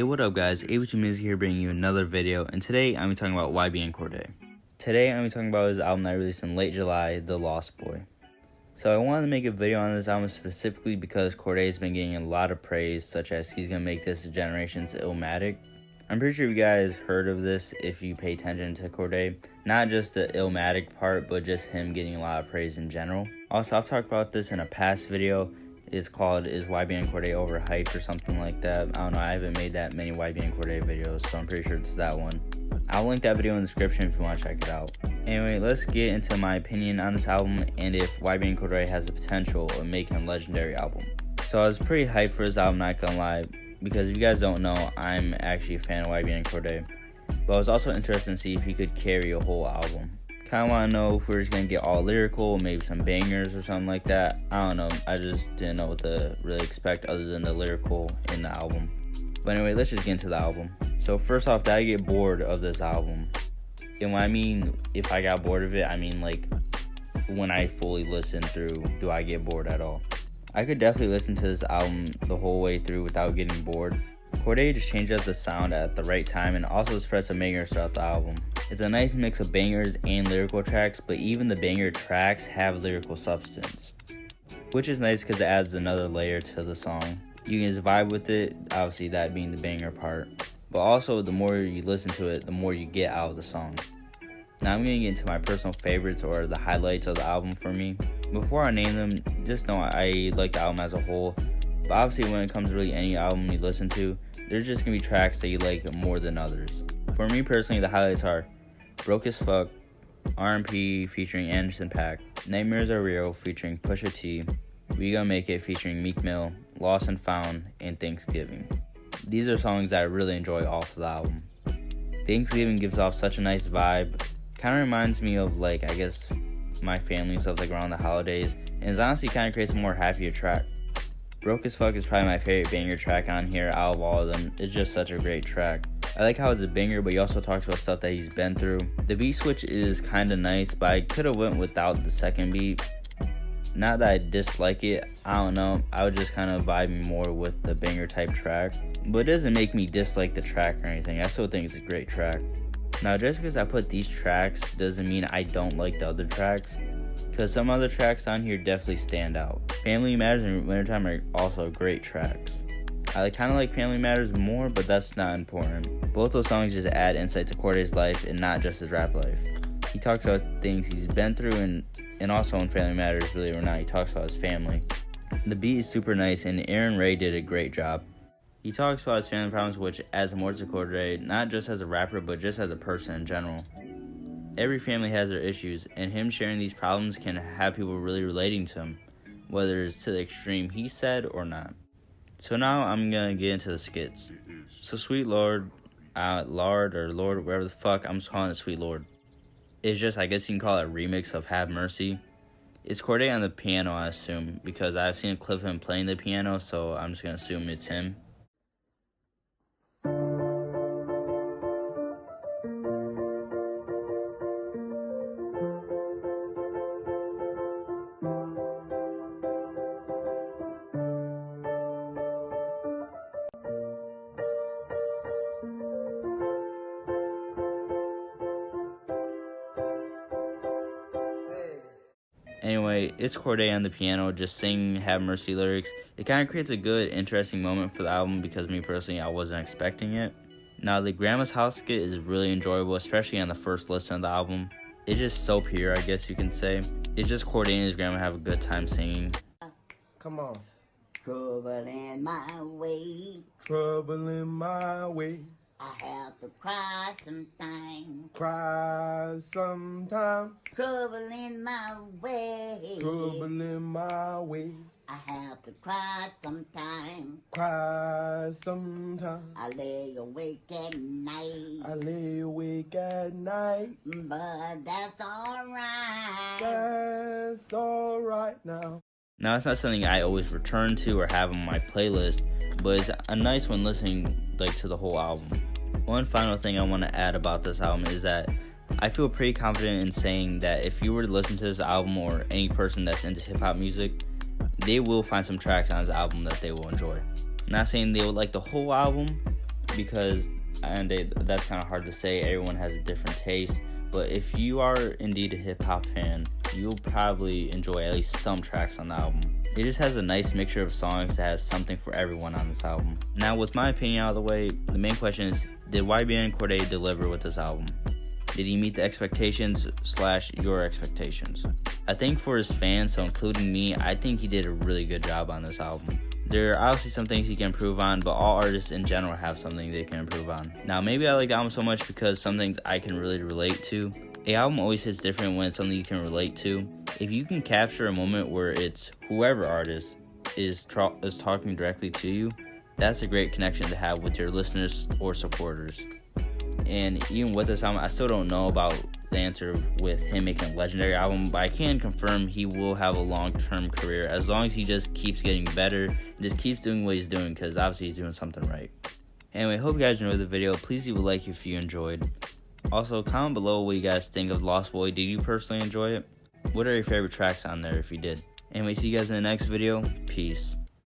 Hey, what up guys, ABT Music here bringing you another video, and today I'm talking about YBN Cordae. Today I'm talking about his album that I released in late July, The Lost Boy. So I wanted to make a video on this album specifically because Cordae has been getting a lot of praise, such as he's going to make this a generation's Illmatic. I'm pretty sure you guys heard of this if you pay attention to Cordae. Not just the Illmatic part, but just him getting a lot of praise in general. Also, I've talked about this in a past video. It's called Is YBN Cordae Overhyped or something like that. I don't know, I haven't made that many YBN Cordae videos, so I'm pretty sure it's that one. I'll link that video in the description if you want to check it out. Anyway, let's get into my opinion on this album and if YBN Cordae has the potential of making a legendary album. So I was pretty hyped for this album, not gonna lie, because if you guys don't know, I'm actually a fan of YBN Cordae. But I was also interested to see if he could carry a whole album. Kinda wanna know if we're just gonna get all lyrical, maybe some bangers or something like that. I don't know, I just didn't know what to really expect other than the lyrical in the album. But anyway, let's just get into the album. So first off, did I get bored of this album? And when I mean if I got bored of it, I mean like when I fully listen through, do I get bored at all? I could definitely listen to this album the whole way through without getting bored. Cordae just changes up the sound at the right time and also spreads some bangers throughout the album. It's a nice mix of bangers and lyrical tracks, but even the banger tracks have lyrical substance, which is nice because it adds another layer to the song. You can just vibe with it, obviously that being the banger part, but also the more you listen to it, the more you get out of the song. Now I'm going to get into my personal favorites or the highlights of the album for me. Before I name them, just know I like the album as a whole, but obviously when it comes to really any album you listen to, there's just going to be tracks that you like more than others. For me personally, the highlights are Broke as Fuck, R&P featuring Anderson .Paak, Nightmares Are Real featuring Pusha T, We Gonna Make It featuring Meek Mill, Lost and Found, and Thanksgiving. These are songs that I really enjoy off the album. Thanksgiving gives off such a nice vibe. Kind of reminds me of like, I guess, my family and stuff like around the holidays, and it honestly kind of creates a more happier track. Broke as Fuck is probably my favorite banger track on here out of all of them. It's just such a great track. I like how it's a banger, but he also talks about stuff that he's been through. The beat switch is kind of nice, but I could have went without the second beat. Not that I dislike it, I don't know, I would just kind of vibe more with the banger type track. But it doesn't make me dislike the track or anything, I still think it's a great track. Now just because I put these tracks doesn't mean I don't like the other tracks, because some other tracks on here definitely stand out. Family Matters and Wintertime are also great tracks. I kind of like Family Matters more, but that's not important. Both those songs just add insight to Cordae's life and not just his rap life. He talks about things he's been through and also in Family Matters, believe it or not, he talks about his family. The beat is super nice and Aaron Ray did a great job. He talks about his family problems, which adds more to Cordae, not just as a rapper, but just as a person in general. Every family has their issues, and him sharing these problems can have people really relating to him, whether it's to the extreme he said or not. So now I'm gonna get into the skits. So Sweet Lord, Lord, whatever the fuck, I'm just calling it Sweet Lord. It's just, I guess you can call it a remix of Have Mercy. It's Cordae on the piano, I assume, because I've seen a clip of him playing the piano, so I'm just gonna assume it's him. Anyway, it's Cordae on the piano just singing Have Mercy lyrics. It kind of creates a good, interesting moment for the album because me personally, I wasn't expecting it. Now, the Grandma's House skit is really enjoyable, especially on the first listen of the album. It's just so pure, I guess you can say. It's just Cordae and his grandma have a good time singing. Come on. Trouble in my way. Trouble in my way. I have to cry sometimes. Cry sometime. Trouble in my way. Trouble in my way. I have to cry sometimes. Cry sometime. I lay awake at night. I lay awake at night. But that's alright. That's alright now. Now, it's not something I always return to or have on my playlist, but it's a nice one listening to the whole album. One final thing I want to add about this album is that I feel pretty confident in saying that if you were to listen to this album, or any person that's into hip-hop music, they will find some tracks on this album that they will enjoy. I'm not saying they will like the whole album, because that's kind of hard to say. Everyone has a different taste. But if you are indeed a hip-hop fan, you'll probably enjoy at least some tracks on the album. It just has a nice mixture of songs that has something for everyone on this album. Now, with my opinion out of the way, the main question is, did YBN Cordae deliver with this album? Did he meet the expectations / your expectations? I think for his fans, so including me, I think he did a really good job on this album. There are obviously some things he can improve on, but all artists in general have something they can improve on. Now, maybe I like the album so much because some things I can really relate to. An album always hits different when it's something you can relate to. If you can capture a moment where it's whoever artist is talking directly to you, that's a great connection to have with your listeners or supporters. And even with this album, I still don't know about the answer with him making a legendary album, but I can confirm he will have a long-term career as long as he just keeps getting better and just keeps doing what he's doing, because obviously he's doing something right. Anyway, hope you guys enjoyed the video. Please leave a like if you enjoyed. Also, comment below what you guys think of Lost Boy. Did you personally enjoy it? What are your favorite tracks on there if you did? Anyway, see you guys in the next video. Peace.